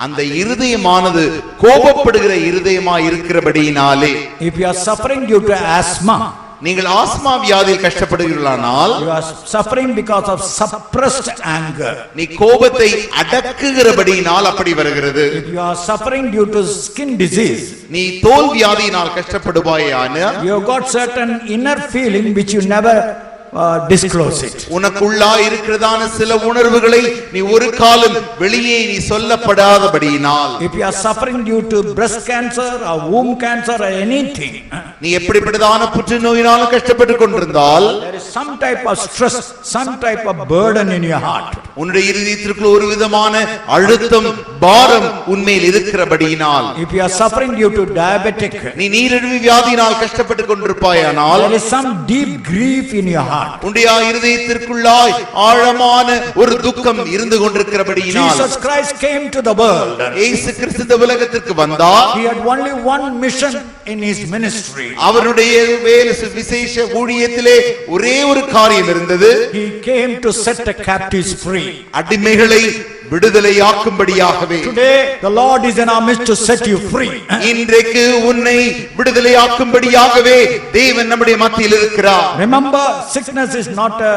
அந்த இருதயமானது கோபப்படுகிற இருதயமாய் இருக்கிறபடியினாலே. If you are suffering due to asthma, நீங்கள் ஆஸ்மா வியாதியில் கஷ்டப்படுகிறீர்களானால், you are suffering because of suppressed anger. நீ கோபத்தை அடக்குகிறபடியினால் அப்படி வருகிறது. If you are suffering due to skin disease, நீ தோல் வியாதியினால் கஷ்டப்படுவாயானால், you have got certain inner feeling which you never disclose it. உனக்குள்ளா இருக்கிறதான சில உணர்வுகளை நீ ஒரு காலம் வெளியே நீ சொல்லப்படாதபடியினால், If you are suffering due to breast cancer or womb cancer or anything, நீ எப்படிப்பட்டதான புற்றுநோயினாலும் கஷ்டப்பட்டு கொண்டிருந்தால், there is some type of stress, some type of burden in your heart. உன்னுடைய இருதயத்திற்குள் ஒரு விதமான அழுத்தம், பாரம் உண்மையில் இருக்கிறபடியினால், If you are suffering due to diabetic, நீ நீரிழிவு வியாதியினால் கஷ்டப்பட்டு கொண்டிருப்பாயானால், there is some deep grief in your heart. உன்னுடைய இருதயத்திற்குள்ளாய் ஆழமான ஒரு துக்கம் இருந்து கொண்டிருக்கிறபடியினால், Jesus Christ came to the world. இயேசு கிறிஸ்து இந்த உலகத்திற்கு வந்தார். He had only one mission in his ministry. அவருடைய வேலை விசேஷ ஊழியத்திலே ஒரே ஒரு காரியம் இருந்தது. He came to set the captives free. அடிமைகளை விடுதலையாக்கும்படியாகவே. Today the Lord is in our midst to set you free. இன்றைக்கு உன்னை விடுதலையாக்கும்படியாகவே தேவன் நம்முடைய மத்தியில் இருக்கிறார். Remember, sickness is not a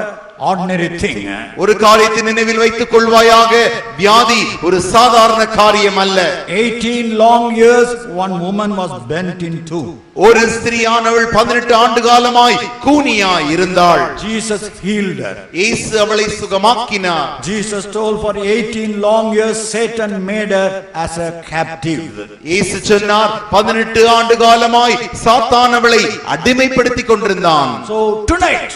ordinary thing. ஒரு காரியத்தை நினைவில் வைத்துக் கொள்வாயாக, வியாதி ஒரு சாதாரண காரியம் அல்ல. 18 long years one woman was bent in two. ஒரு ஸ்திரியானவள் 18 ஆண்டு காலமாய் கூனியாய் இருந்தாள். Jesus healed her. இயேசு அவளை சுகமாக்கினார். Jesus told for 18 long years Satan made her as a captive. இயேசு சொன்னார், 18 ஆண்டு காலமாய் சாத்தான் அவளை அடிமைப்படுத்திக் கொண்டிருந்தான். So tonight,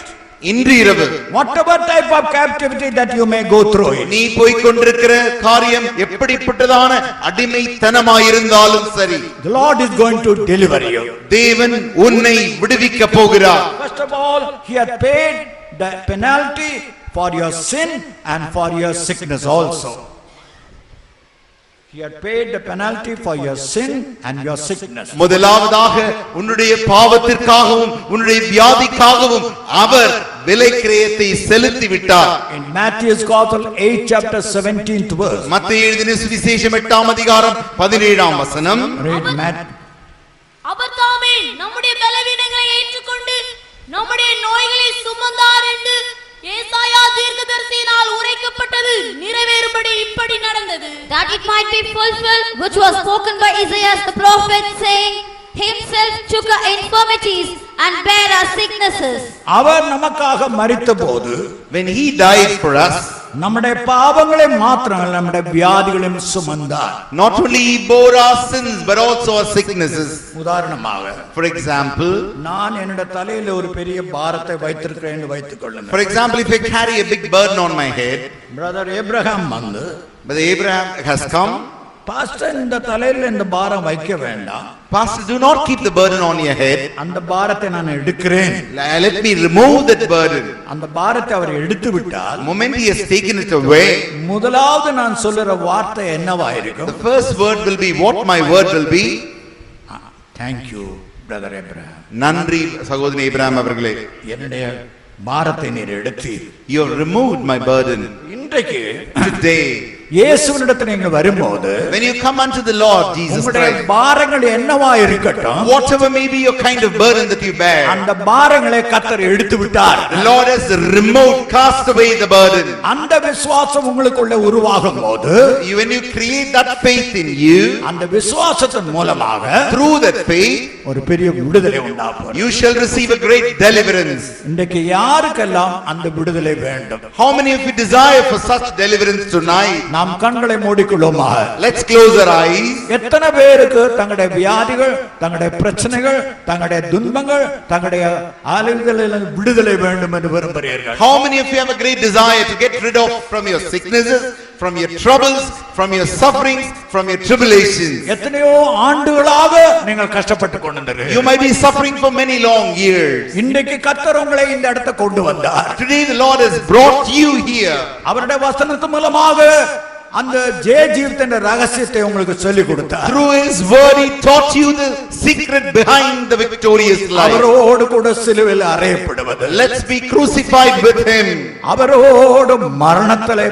இன்று இரவு, whatever type of captivity that you may go through it, நீ போய்க் கொண்டிருக்கிற காரியம் எப்படிப்பட்டதான அடிமைத்தனமாயிருந்தாலும் சரி, the Lord is going to deliver you. தேவன் உன்னை விடுவிக்க போகிறார். First of all, he had paid the penalty for your sin and for your sickness also. He had paid the penalty for your sin and your sickness. முதலாவதாக உன்னுடைய பாவத்திற்காகவும் உன்னுடைய வியாதிக்காகவும் அவர் விலை கிரயத்தை செலுத்தி விட்டார். In Matthew's Gospel 8 chapter 17th verse. மத்தேயு எழுதின சுவிசேஷம் 8ஆம் அதிகாரம் 17ஆம் வசனம். Read Matthew. அவர் தாமே நம்முடைய பலவீனங்களை ஏற்றுக்கொண்டு நம்முடைய நோய்களை சுமந்தார் என்று ஏசாயா தீர்க்கதரிசியினால் உரைக்கப்பட்டது நிறைவேறும்படி இப்படி நடந்தது. That it might be fulfilled which was spoken by Isaiah the prophet, saying, himself took our infirmities and bare our sicknesses. அவர் நமக்காக மரித்தபோது, when he died for us, நம்முடைய பாவங்களை மாத்திரமல்ல நம்முடைய வியாதிகளையும் சுமந்தார். not only he bore our sins but also our sicknesses. உதாரணமாக, for example, நான் என்னுடைய தலையில ஒரு பெரிய பாரத்தை வைத்திருக்கிறேன் என்று வைத்துக் கொள்ளுங்கள். for example, if I carry a big burden on my head, brother Abraham வந்து, brother Abraham has come, pastor இந்த தலையில இந்த பாரம் வைக்க வேண்டாம், pastor, do not keep the burden on your head, அந்த பாரத்தை நான் எடுக்கிறேன். let me remove that burden. அந்த பாரத்தை அவர் எடுத்து விட்டால், The moment he has taken it away, முதலாவது நான் சொல்லுற வார்த்தை என்னவா இருக்கும்? the first word will be what my word will be. Thank you brother Abraham. நன்றி சகோதரன் ஏப்ரஹாம் அவர்களே, என்னுடைய பாரத்தை நீர் எடுத்தீர். you have removed my burden. இன்றைக்கு Today, இயேசுவினிடத்தில் நீங்கள் வரும்போது, when you come unto the Lord Jesus உங்களுடைய Christ, பாரங்கள் என்னவா இருக்கட்டும், whatever may be your kind of burden that you bear, அந்த பாரங்களை கர்த்தர் எடுத்து விட்டார். the Lord has removed, cast away the burden. அந்த விசுவாசம் உங்களுக்குள்ள உருவாகும் போது, When you create that faith in you, அந்த விசுவாசத்தின் மூலமாக through that faith, ஒரு பெரிய விடுதலை உண்டாகும். you shall receive a great deliverance. இன்றைக்கு யாருக்கெல்லாம் அந்த விடுதலை வேண்டும்? How many of you desire for such deliverance tonight? நாம் நாம் கண்களை மூடிக்கொள்வோமா. Let's close our eyes. எத்தனை பேருக்கு தங்களுடைய வியாதிகள், தங்களுடைய பிரச்சனைகள், தங்களுடைய துன்பங்கள், தங்களுடைய ஆளுகளில் விடுதலை வேண்டும் என்று விரும்புகிறீர்கள்? How many of you have a great desire to get rid of from your sicknesses, from your troubles, from your sufferings, from your tribulations? எத்தனையோ ஆண்டுகளாக நீங்கள் கஷ்டப்பட்டு கொண்டிருக்கிறீர்கள். You might be suffering for many long years. இன்றைக்கு கர்த்தர் உங்களை இந்த இடத்துக்கு கொண்டு வந்தார். Today the Lord has brought you here. அவருடைய வசனத்தின் மூலமாக அந்த ஜெய ஜீவிதத்தின் ரகசியத்தை உங்களுக்கு சொல்லிக் கொடுத்தார். Through his word he taught you the secret behind the victorious life. அவரோடு கூட சிலுவையில் அறையப்படுவது. Let's be crucified with him. அவரோடு மரணத்திலே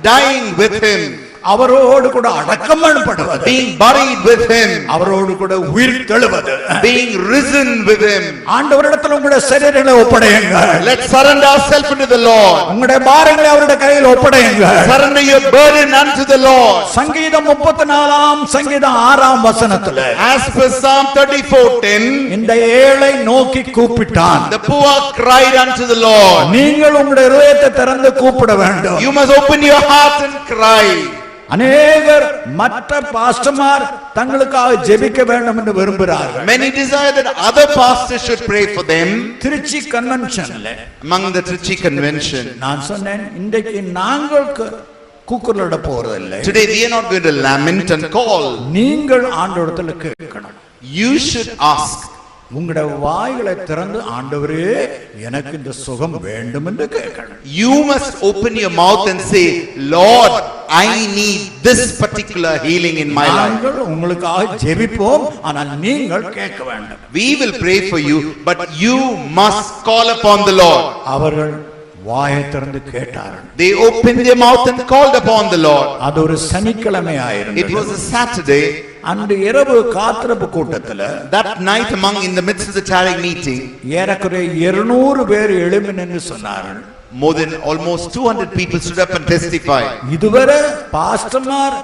Dying with him. அவரோடு கூட அடக்கம் பண்ணப்படுவது. Being buried with him. அவரோடு கூட உயிர் தெழுவது. Being risen with him. ஆண்டவரிடத்தில் உங்களுடைய சரீரங்களை ஒப்படையுங்கள். Let's surrender ourselves unto the Lord. உங்களுடைய பாரங்களை அவருடைய கையில் ஒப்படையுங்கள். Surrender your burden unto the Lord. சங்கீதம் 34ஆம் சங்கீதம் 6ஆம் வசனத்திலே As per Psalm 34:10, இந்த ஏழை நோக்கி கூப்பிட்டான். the poor cried unto the Lord. நீங்கள் உங்களுடைய இதயத்தை திறந்து கூப்பிட வேண்டும். You must open your heart and cry. அநேகர் மற்ற பாஸ்டர்மார் தங்களுக்காக ஜெபிக்க வேண்டும் என்று விரும்புகிறார்கள். Many desire that other pastors should pray for them. Trichy கன்வென்ஷன்ல Among the Trichy convention, நான் சொன்னேன், இன்றைக்கு நாங்கள் கூக்குரலிட போறதில்லை. today we are not going to lament and call. நீங்கள் ஆண்டவரிடத்தில் கேட்கணும். You should ask. உங்களுடைய வாய்களை திறந்து, ஆண்டவரே எனக்கு இந்த சுகம் வேண்டும் என்று கேட்கணும். You must open your mouth and say, Lord, I need this particular healing in my life. நாங்கள் உங்களுக்காக ஜெபிப்போம், ஆனால் நீங்கள் கேட்க வேண்டும். We will pray for you, but you must call upon the Lord. அவர்கள் வாயை திறந்து கேட்டார்கள். They opened their mouth and called upon the Lord. அது ஒரு சனிக்கிழமை ஆயிருந்தது. It was a Saturday. அன்று இரவு காத்திருப்பு கூட்டத்துல That night in the midst of the tarrying meeting, ஏறக்குறைய 200 பேர் எழும்பி நின்று சொன்னார்கள். more than almost 200 people stood up and testified. இதுவரை பாஸ்டர்மார்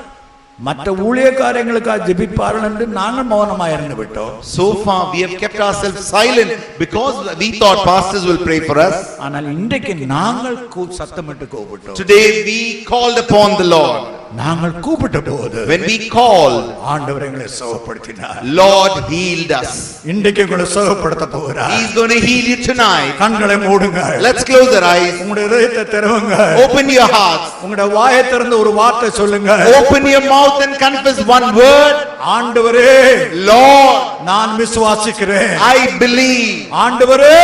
மற்ற ஊழியக்காரங்களுக்காக ஜெபிப்பார்கள் என்று நாங்கள் மௌனமாக இருந்து விட்டோம். So far we have kept ourselves silent because we thought pastors will pray for us. ஆனால் இன்றைக்கு நாங்கள் சத்தமிட்டு கூப்பிட்டோம். Today we called upon the Lord. நாங்கள் கூப்பிட்ட போது When we called, ஆண்டவர் எங்களை சுகப்படுத்தினார். Lord healed us. இன்றைக்கு உங்களை சுகப்படுத்த போகிறார். He's going to heal you tonight. கண்களை மூடுங்கள். Let's close our eyes. உங்களுடைய இதயத்தை திறவுங்க. Open your hearts. உங்களுடைய வாயை திறந்து ஒரு வார்த்தை சொல்லுங்க. Open your mouth and confess one word. ஆண்டவரே, Lord, நான் விசுவாசிக்கிறேன். I believe. ஆண்டவரே,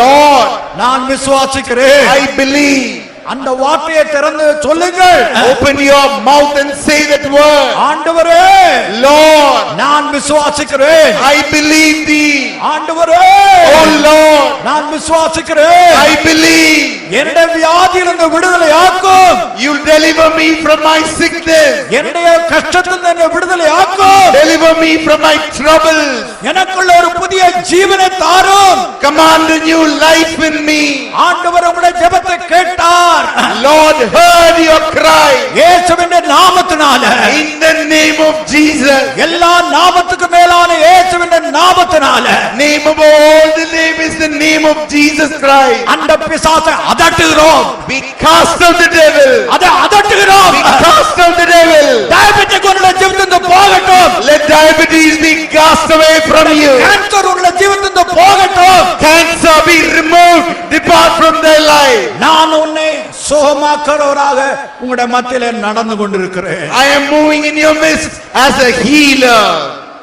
Lord, நான் விசுவாசிக்கிறேன். I believe. அந்த வார்த்தையை திறந்து சொல்லுங்கள். Open your mouth and say that word. ஆண்டவரே, Lord, நான் விசுவாசிக்கிறேன். I believe thee. ஆண்டவரே, Oh Lord, நான் விசுவாசிக்கிறேன். I believe. என்னுடைய வியாதியிலிருந்து விடுதலை ஆக்கும். You'll deliver me from my sickness. என்னுடைய கஷ்டத்திலிருந்து என்னை விடுதலை ஆக்கும். Deliver me from my troubles. எனக்குள்ள ஒரு புதிய ஜீவனை தாரும். Command a new life in me. ஆண்டவர் உம்முடைய ஜெபத்தை கேட்டார். Lord heard your cry. இயேசுவின் நாமத்தினால, In the name of Jesus. எல்லா நாமத்துக்கு மேலான இயேசுவின் நாமத்தினால, Name of all the name is the name of Jesus Christ. அந்த பிசாசை அதட்டுகிறோம். We cast out the devil. அதை அதட்டுகிறோம். We cast out the devil. Diabetic உள்ள ஜீவிதத்திலிருந்து போகட்டும். Let diabetes be cast away from you. Cancer உள்ள ஜீவிதத்திலிருந்து போகட்டும். Cancer be removed. Depart from their life. நான் உன்னை சுகமாக்குறவராக உங்களுடைய மத்தியிலே நடந்து கொண்டிருக்கிறேன். I am moving in your midst as a healer.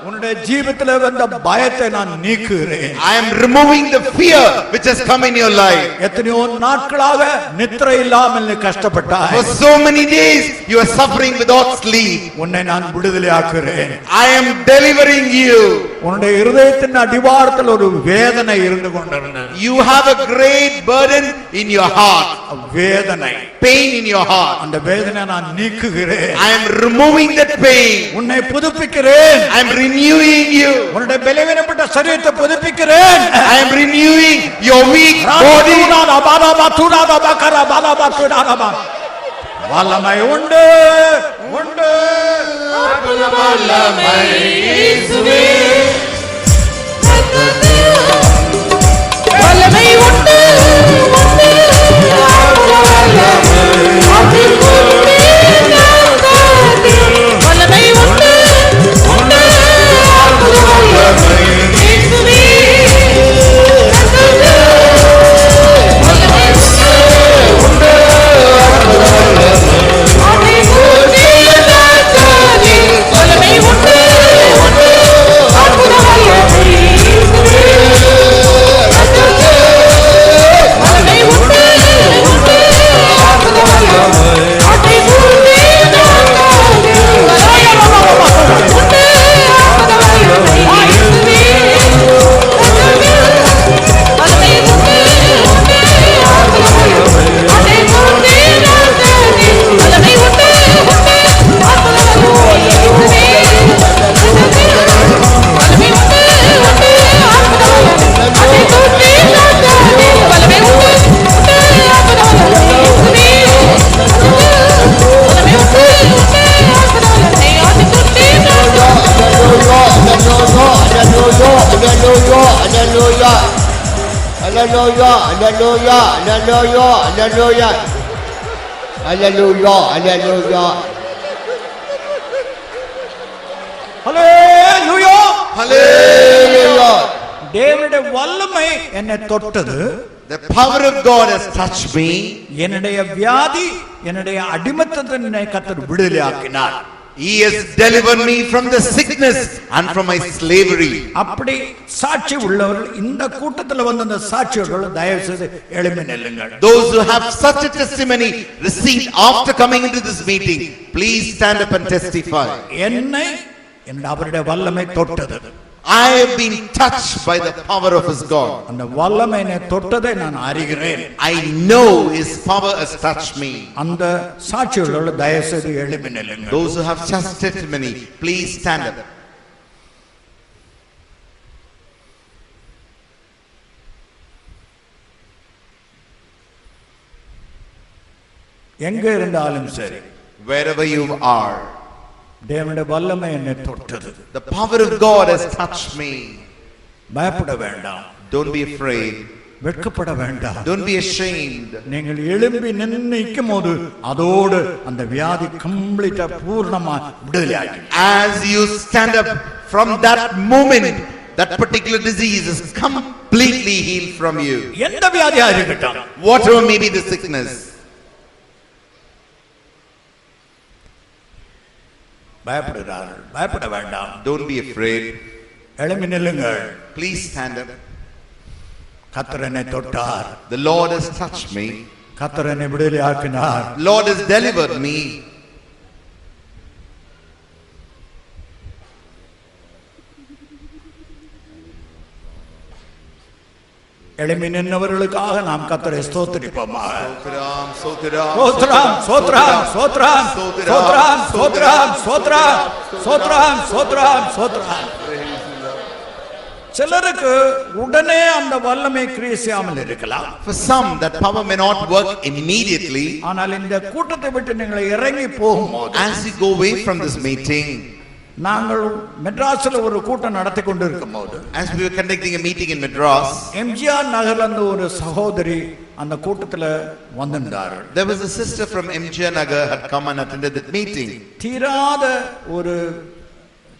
உன்னுடைய ஜீவிதத்திலே வந்த பயத்தை நான் நீக்குகிறேன். I am removing the fear which has come in your life. எத்தனையோ நாட்களாக நித்திரை இல்லாமல் நீ கஷ்டப்பட்டாய். For so many days you are suffering without sleep. உன்னை நான் விடுதலை ஆக்குகிறேன். I am delivering you. உன்னுடைய இருதயத்தின் அடிவாரத்தில் ஒரு வேதனை இருந்து கொண்டிருந்தது. You have a great burden in your heart. வேதனை, Pain in your heart. அந்த வேதனை நான் நீக்குகிறேன். I am removing that pain. உன்னை புதுப்பிக்கிறேன். I am renewing you. உன்னுடைய பலவீனப்பட்ட சரீரத்தை புதுப்பிக்கிறேன். I am renewing your weak body. வல்லமை உண்டு, உண்டு. வல்லமை இயேசுவே, வல்லமை உண்டு, உண்டு. வல்லமை அதில் உண்டு. hallelujah, hallelujah, hallelujah. Hallelujah, hallelujah. Hallelujah. Hallelujah. தேவனுடைய வல்லமை என்னை தொட்டது. The power of God has touched me. என்னுடைய வியாதி, என்னுடைய அடிமைத்தத்தினை கர்த்தர் விடுதலையாக்கினார். He has delivered me from the sickness and from my slavery. அப்படி சாட்சி உள்ளவர்கள் இந்த கூட்டத்தில் வந்து அந்த சாட்சியோடு தயவு செய்து எழும்பி நில்லுங்கள். Those who have such a testimony received after coming into this meeting, please stand up and testify. என்னை அவருடைய வல்லமை தொட்டது. I have been touched by the power of His God. அந்த வல்லமை என்னை தொட்டதை நான் அறிகிறேன். I know His power has touched me. அந்த சாட்சியோடு தயவு செய்து எழும்பி நில்லுங்கள். Those who have such testimony, please stand up. எங்க இருந்தாலும் சரி, Wherever you are, தேவனுடைய வல்லமை என்னை தொட்டது. the power of God has touched me. பயப்பட வேண்டாம், Don't be afraid. வெட்கப்பட வேண்டாம். Don't be ashamed. நீங்கள் எழும்பி நிற்கும் போது அதோடு அந்த வியாதி கம்ப்ளீட்டா பூர்ணமா விடுதலையாகி, As you stand up from that moment, that particular disease is completely healed from you. எந்த வியாதியா இருக்கட்டும், Whatever may be the sickness. பயப்படுகிறார்கள், பயப்பட வேண்டாம். Don't be afraid. எழும்பி நில்லுங்கள். Please stand up. கர்த்தர் என்னை தொட்டார், The Lord has touched me. கர்த்தர் என்னை விடுதலையாக்கினார். Lord has delivered me. எழும்பி நின்றவர்களுக்காக நாம் கர்த்தரை ஸ்தோத்திரிப்போமாக. Sotram, sotram, சோத்ரம் சோத்ரம் சோத்ரம் சோத்ரம் சோத்ரம் சோத்ரம் சோத்ரம் சோத்ரம் சோத்ரம். சிலருக்கு உடனே அந்த வல்லமை கிரியை செய்யாமல் இருக்கலாம். For some, that power may not work immediately. ஆனால் இந்த கூட்டத்தை விட்டு நீங்கள் இறங்கி போகும்போது, As you go away from this meeting, நாங்கள் மெட்ராஸ்ல ஒரு கூட்டம் நடத்தி கொண்டிருக்கும் போது, as we were conducting a meeting in Madras, MGR நகர்ல இருந்து ஒரு சகோதரி அந்த கூட்டத்துல வந்திருந்தார்கள். there was a sister from MG Nagar had come and attended that meeting. தீராத ஒரு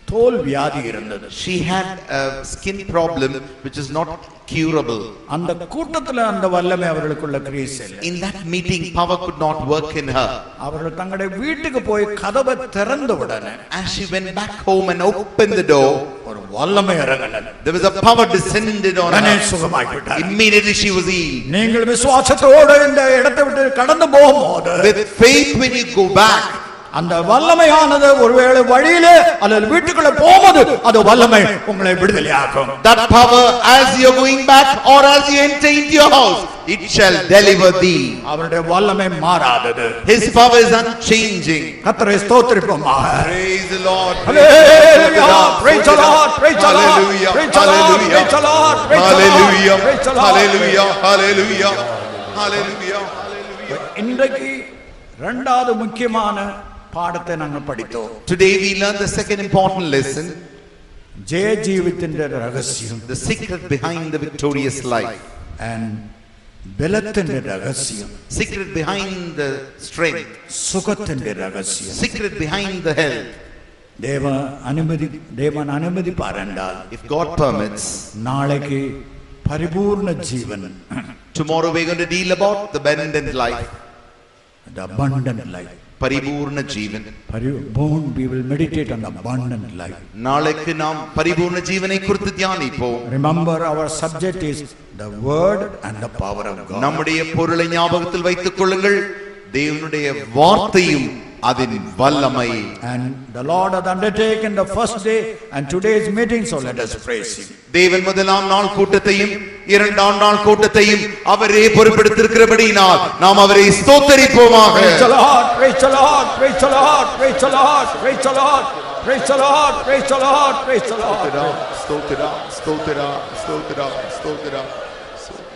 தோல் வியாதி இருந்தது. She had a skin problem which is not curable. அந்த கூட்டத்துல அந்த வல்லமை அவர்களுக்குள்ள கிரியை செய்யல. In that meeting, power could not work in her. அவர்கள் தங்களுடைய வீட்டுக்கு போய் கதவை திறந்த உடனே As she went back home and opened the door, ஒரு வல்லமை இறங்கினது. there was a power descended on உடனே her. சுகமாகிவிட்டார். Immediately she was healed. நீங்கள் விசுவாசத்தோடு இந்த இடத்தை விட்டு கடந்து போகும்போது, With faith, when you go back, அந்த வல்லமையானது ஒருவேளை வழியிலே அல்லது வீட்டுக்குள்ள போகும்போது அது வல்லமை உங்களை விடுதலையாக்கும். that power, as you are going back or as you enter into your house, it shall deliver thee. அவருடைய வல்லமை மாறாதது. His power is unchanging. கர்த்தரை ஸ்தோத்திரிப்போமாக. Praise the Lord. Hallelujah. Praise the Lord. Praise the Lord. Hallelujah. Praise the Lord. Hallelujah. Praise the Lord. Praise the Lord. Hallelujah. Praise the Lord. Hallelujah. Hallelujah. Hallelujah. Hallelujah. இன்றைக்கு இரண்டாவது முக்கியமான பாடத்தை நாங்கள் படித்தோம். Today we learn the second important lesson, ஜெய ஜீவித்தின் ரகசியம், the secret behind the victorious life, and பலத்தின் ரகசியம், secret behind the strength, சுகத்தின் ரகசியம். secret behind the health. தேவன் அனுமதிப்பார் என்றால், If God permits, நாளைக்கு பரிபூர்ண ஜீவன், tomorrow we're going to deal about the abundant life. the abundant life. பரிபூர்ண ஜீவன். We will meditate on the abundant life. நாளைக்கு நாம் பரிபூர்ண ஜீவனை குறித்து தியானிப்போம். Remember, our subject is the word and the power of God. நம்முடைய பொருளை ஞாபகத்தில் வைத்துக் கொள்ளுங்கள், தேவனுடைய வார்த்தையும் அதன் வல்லமை. And the Lord has undertaken the first day and today's meeting, so let us praise him. தேவன் முதலாம் நாள் கூட்டத்தையும் இரண்டாம் நாள் கூட்டத்தையும் அவரே பொறுப்பெடுத்திருக்கிறபடியினால் நாம் அவரை ஸ்தோத்திரிப்போமாக. Praise the Lord, praise the Lord, praise the Lord, praise the Lord, praise the Lord, praise the Lord, praise the Lord, praise the Lord. ஸ்தோத்திரம், ஸ்தோத்திரம், ஸ்தோத்திரம், ஸ்தோத்திரம், ஸ்தோத்திரம்.